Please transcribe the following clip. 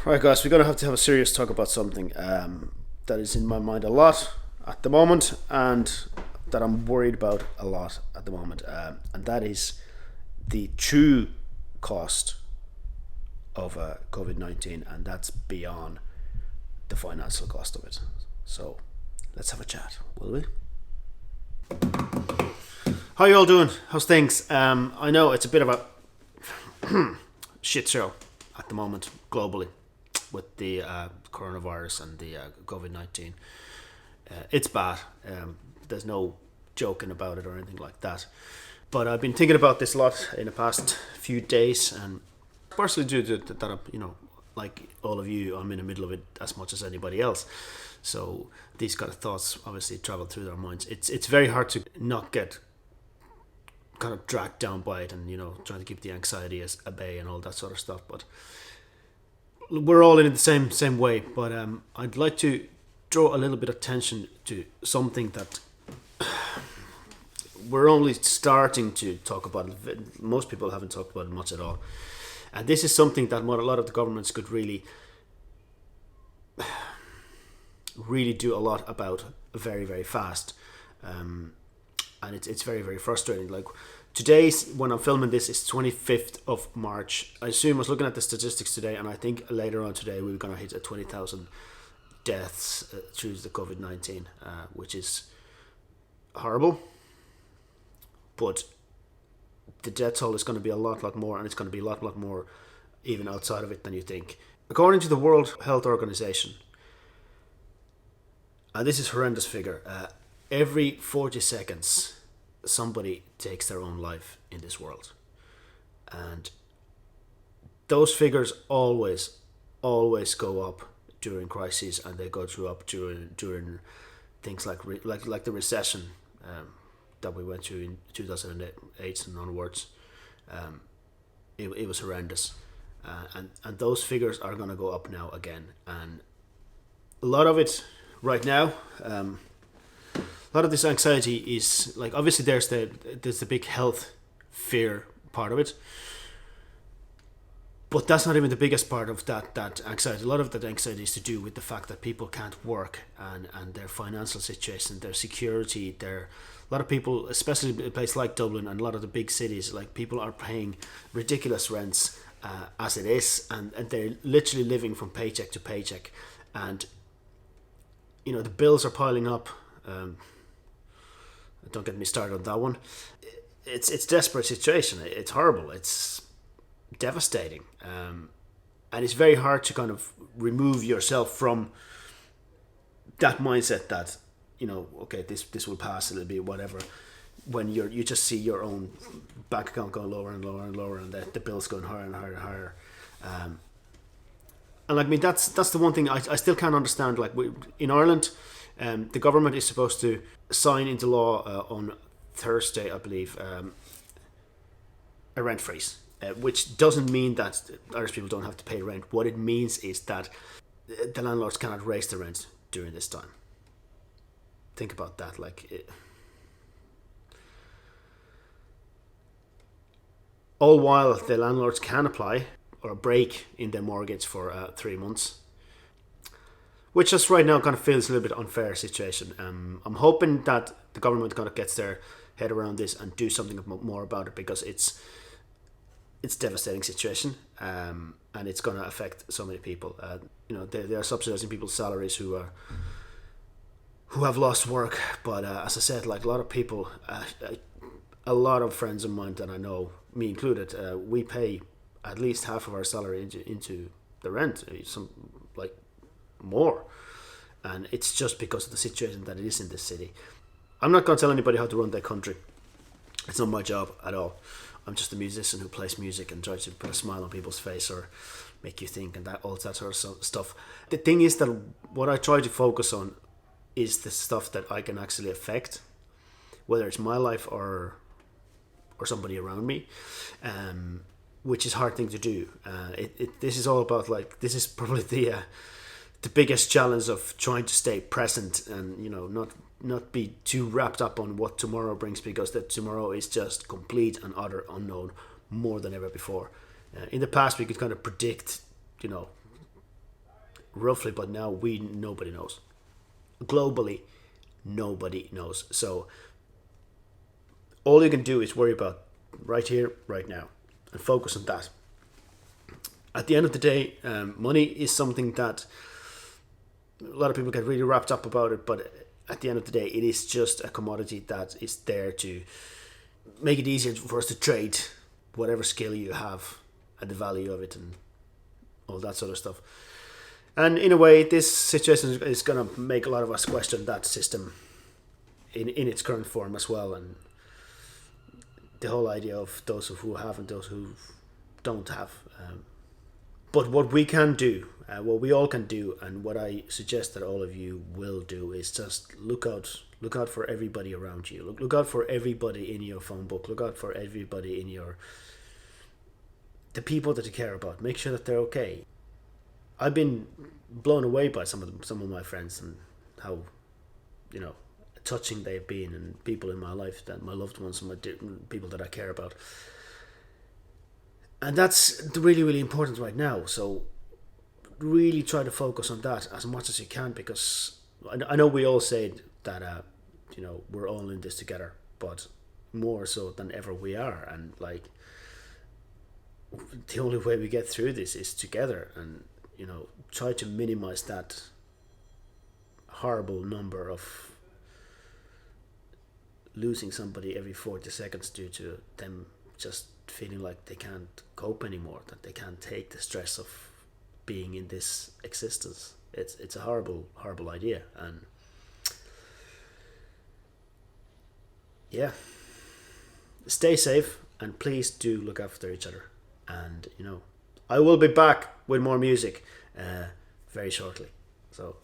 Right, guys, we're going to have a serious talk about something that is in my mind a lot at the moment and that I'm worried about a lot at the moment. And that is the true cost of COVID 19, and that's beyond the financial cost of it. So let's have a chat, will we? How you all doing? How's things? I know it's a bit of a shit show at the moment globally with the coronavirus and the COVID 19. It's bad. There's no joking about it or anything like that. But I've been thinking about this a lot in the past few days, and partially due to that, like all of you, I'm in the middle of it as much as anybody else. So these kind of thoughts obviously travel through their minds. It's very hard to not get kind of dragged down by it, and trying to keep the anxiety at bay and all that sort of stuff. But we're all in it the same way. But I'd like to draw a little bit of attention to something that we're only starting to talk about. Most people haven't talked about it much at all, and this is something that a lot of the governments could really do a lot about very, very fast. And it's very, very frustrating. Like today's, when I'm filming this, it's 25th of March. I assume I was looking at the statistics today, and I think later on today we're going to hit 20,000 deaths through the COVID-19, which is horrible. But the death toll is going to be a lot more, and it's going to be a lot more even outside of it than you think. According to the World Health Organization, and this is a horrendous figure, every 40 seconds somebody takes their own life in this world. And those figures always go up during crises, and they go up during things like the recession that we went through in 2008 and onwards. It was horrendous. And those figures are going to go up now again. And a lot of it right now, a lot of this anxiety is like, obviously there's the big health fear part of it, but that's not even the biggest part of that anxiety. A lot of that anxiety is to do with the fact that people can't work, and their financial situation, their security. A lot of people, especially in a place like Dublin and a lot of the big cities, like people are paying ridiculous rents as it is, and they're literally living from paycheck to paycheck, and the bills are piling up. Don't get me started on that one. It's a desperate situation. It's horrible. It's devastating, and it's very hard to kind of remove yourself from that mindset that okay, this will pass, it'll be whatever. When you just see your own bank account going lower and lower and lower, and the bills going higher and higher and higher. And like me, that's the one thing I still can't understand. Like in Ireland, the government is supposed to sign into law on Thursday, I believe, a rent freeze, which doesn't mean that Irish people don't have to pay rent. What it means is that the landlords cannot raise the rent during this time. Think about that. All while the landlords can apply or a break in their mortgage for 3 months, which just right now kind of feels a little bit unfair situation. I'm hoping that the government kind of gets their head around this and do something more about it, because it's a devastating situation, and it's going to affect so many people. They are subsidizing people's salaries who have lost work, but as I said, like a lot of people, a lot of friends of mine that I know, me included, we pay at least half of our salary into the rent, some like more, and it's just because of the situation that it is in this city. I'm not going to tell anybody how to run their country. It's not my job at all. I'm just a musician who plays music and tries to put a smile on people's face or make you think, and all that sort of stuff. The thing is that what I try to focus on is the stuff that I can actually affect, whether it's my life or somebody around me, which is a hard thing to do. This is all about, like, this is probably the biggest challenge of trying to stay present and not be too wrapped up on what tomorrow brings, because that tomorrow is just complete and utter unknown more than ever before. In the past, we could kind of predict roughly, but now nobody knows. Globally, nobody knows. So all you can do is worry about right here, right now, and focus on that. At the end of the day, money is something that a lot of people get really wrapped up about it, but at the end of the day, it is just a commodity that is there to make it easier for us to trade whatever skill you have at the value of it and all that sort of stuff. And in a way, this situation is going to make a lot of us question that system in its current form as well, and the whole idea of those who have and those who don't have. But what we can do, what we all can do, and what I suggest that all of you will do is just look out for everybody around you. Look out for everybody in your phone book. Look out for everybody in the people that you care about. Make sure that they're okay. I've been blown away by some of my friends and how, touching they've been, and people in my life, that my loved ones, and my people that I care about. And that's really, really important right now. So really try to focus on that as much as you can, because I know we all say that, we're all in this together, but more so than ever we are. And the only way we get through this is together, and, try to minimize that horrible number of losing somebody every 40 seconds due to them just feeling like they can't cope anymore, that they can't take the stress of being in this existence. It's a horrible idea. And yeah, stay safe, and please do look after each other. And I will be back with more music very shortly. So